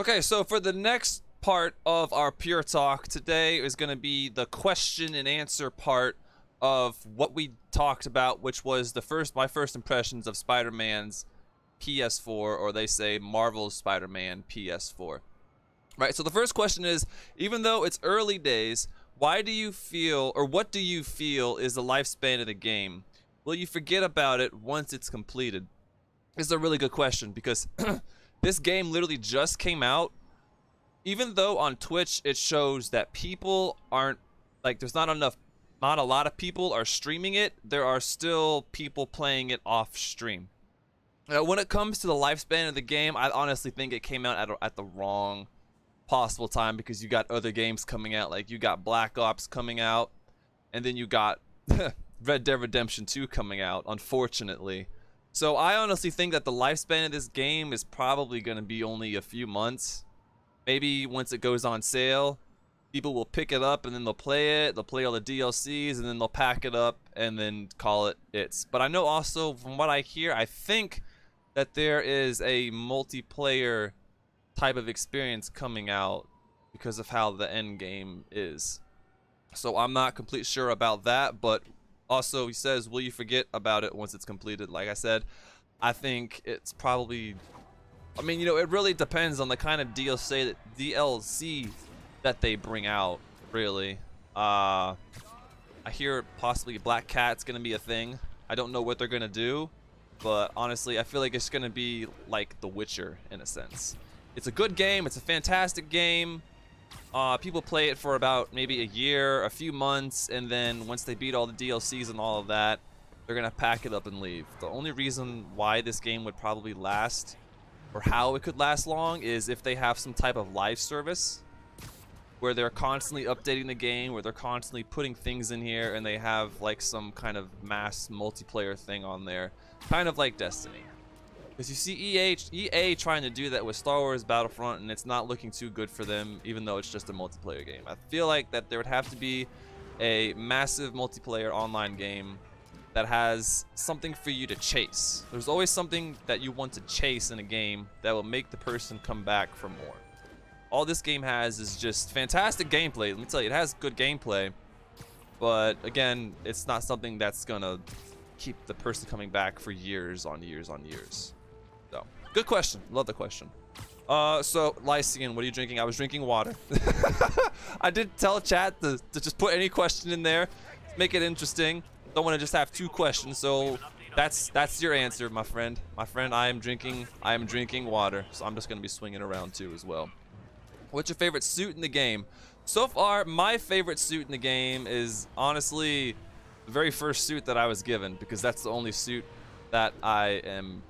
Okay, so for the next part of our Pure Talk today is going to be the question and answer part of what we talked about, which was my first impressions of Spider-Man's PS4, or they say Marvel's Spider-Man PS4. Right, so the first question is, even though it's early days, why do you feel, or what do you feel is the lifespan of the game? Will you forget about it once it's completed? This is a really good question because this game literally just came out. Even though on Twitch it shows that people aren't, like, there's not a lot of people are streaming it, there are still people playing it off stream. Now, when it comes to the lifespan of the game, I honestly think it came out at the wrong possible time, because you got other games coming out, like you got Black Ops coming out, and then you got Red Dead Redemption 2 coming out, unfortunately. So I honestly think that the lifespan of this game is probably going to be only a few months. Maybe once it goes on sale, people will pick it up and then they'll play it, they'll play all the DLCs, and then they'll pack it up and then call it its. But I know also, from what I hear, I think that there is a multiplayer type of experience coming out because of how the end game is. So I'm not completely sure about that, but also he says, will you forget about it once it's completed? Like I said, I think it's probably, I mean, you know, it really depends on the kind of DLC that they bring out, really. I hear possibly Black Cat's gonna be a thing. I don't know what they're gonna do, but honestly, I feel like it's gonna be like The Witcher in a sense. It's a good game, it's a fantastic game. People play it for about maybe a year, a few months, and then once they beat all the DLCs and all of that, they're gonna pack it up and leave. The only reason why this game would probably last, or how it could last long, is if they have some type of live service where they're constantly updating the game, where they're constantly putting things in here, and they have like some kind of mass multiplayer thing on there, kind of like Destiny. Because you see EA trying to do that with Star Wars Battlefront, and it's not looking too good for them, even though it's just a multiplayer game. I feel like that there would have to be a massive multiplayer online game that has something for you to chase. There's always something that you want to chase in a game that will make the person come back for more. All this game has is just fantastic gameplay. Let me tell you, it has good gameplay, but again, it's not something that's gonna keep the person coming back for years on years on years. So, good question. Love the question. So, Lycian, what are you drinking? I was drinking water. I did tell chat to just put any question in there, make it interesting. Don't want to just have two questions, so that's your answer, my friend. My friend, I am drinking water, so I'm just gonna be swinging around too as well. What's your favorite suit in the game? So far, my favorite suit in the game is honestly the very first suit that I was given, because that's the only suit that I am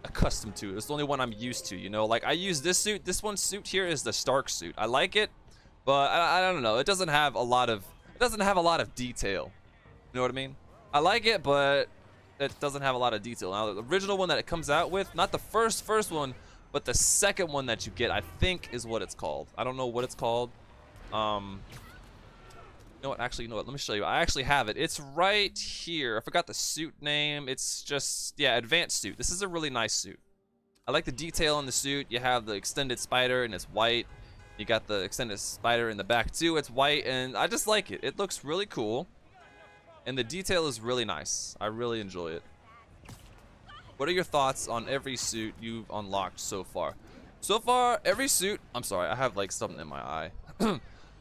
accustomed to. It's the only one I'm used to, you know? Like, I use this suit. This one suit here is the Stark suit. I like it, but I don't know. It doesn't have a lot of detail. You know what I mean? I like it, but it doesn't have a lot of detail. Now, the original one that it comes out with, not the first one, but the second one that you get, I think is what it's called. I don't know what it's called. You know what? Actually, you know what? Let me show you. I actually have it. It's right here. I forgot the suit name. It's just, yeah, advanced suit. This is a really nice suit. I like the detail in the suit. You have the extended spider, and it's white. You got the extended spider in the back too. It's white, and I just like it. It looks really cool, and the detail is really nice. I really enjoy it. What are your thoughts on every suit you've unlocked so far? So far, every suit... I'm sorry, I have like something in my eye.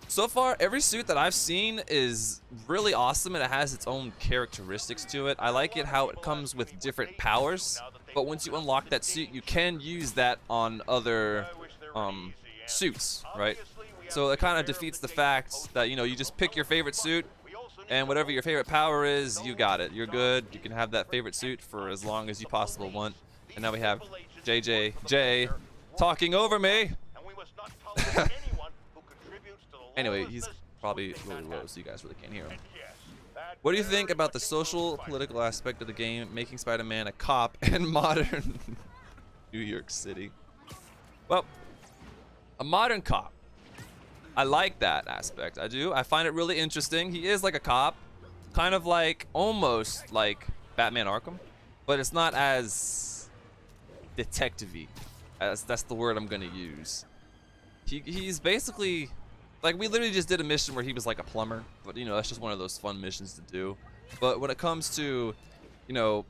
So far, every suit that I've seen is really awesome, and it has its own characteristics to it. I like it how it comes with different powers, but once you unlock that suit, you can use that on other suits, right? So it kind of defeats the fact that, you know, you just pick your favorite suit, and whatever your favorite power is, you got it. You're good. You can have that favorite suit for as long as you possibly want. And now we have J talking over me. Anyway, he's probably really low, so you guys really can't hear him. What do you think about the social, political aspect of the game, making Spider-Man a cop in modern New York City? Well, a modern cop. I like that aspect. I do. I find it really interesting. He is like a cop, kind of like, almost like Batman Arkham, but it's not as detective-y That's the word I'm gonna use. He's basically like, we literally just did a mission where he was like a plumber, but you know, that's just one of those fun missions to do. But when it comes to, you know,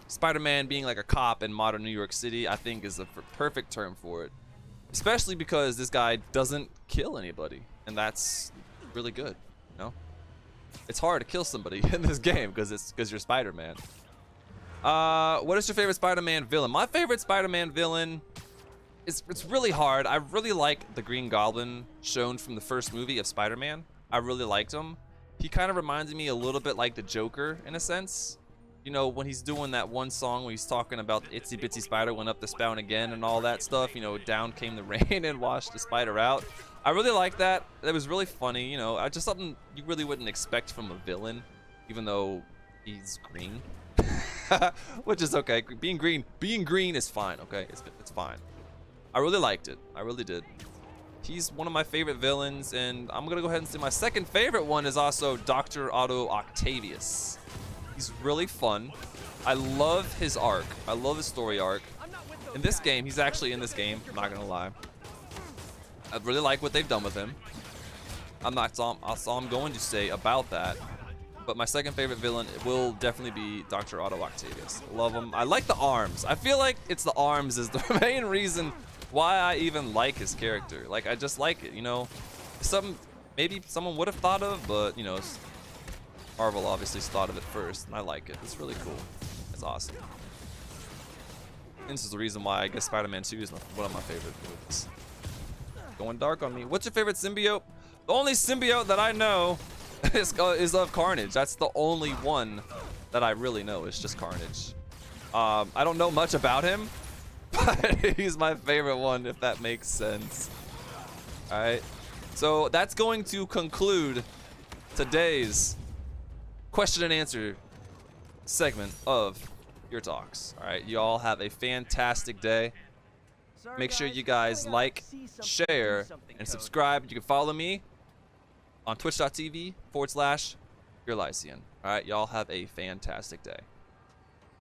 Spider-Man being like a cop in modern New York City, I think is a perfect term for it. Especially because this guy doesn't kill anybody, and that's really good, you know? It's hard to kill somebody in this game because you're Spider-Man. What is your favorite Spider-Man villain? My favorite Spider-Man villain is, it's really hard. I really like the Green Goblin shown from the first movie of Spider-Man. I really liked him. He kind of reminded me a little bit like the Joker in a sense. You know, when he's doing that one song where he's talking about the itsy bitsy spider went up the spout again and all that stuff, you know, down came the rain and washed the spider out. I really like that. It was really funny, you know, just something you really wouldn't expect from a villain, even though he's green. Which is okay. Being green is fine, okay? It's fine. I really liked it. I really did. He's one of my favorite villains, and I'm gonna go ahead and say my second favorite one is also Dr. Otto Octavius. He's really fun. I love his arc. I love his story arc. In this game, he's actually in this game, I'm not gonna lie. I really like what they've done with him. That's all I'm going to say about that. But my second favorite villain will definitely be Dr. Otto Octavius. Love him. I like the arms. I feel like it's the arms is the main reason why I even like his character. Like, I just like it, you know? Something maybe someone would have thought of, but, you know, Marvel obviously thought of it first, and I like it. It's really cool. It's awesome. And this is the reason why I guess Spider-Man 2 is one of my favorite movies. Going dark on me. What's your favorite symbiote? The only symbiote that I know is of Carnage. That's the only one that I really know. It's just Carnage. I don't know much about him, but he's my favorite one, if that makes sense. All right. So that's going to conclude today's question and answer segment of Pure Talks. All right. You all have a fantastic day. Make sure you guys like, share, and subscribe. You can follow me on twitch.tv/PureLycian. All right, y'all have a fantastic day.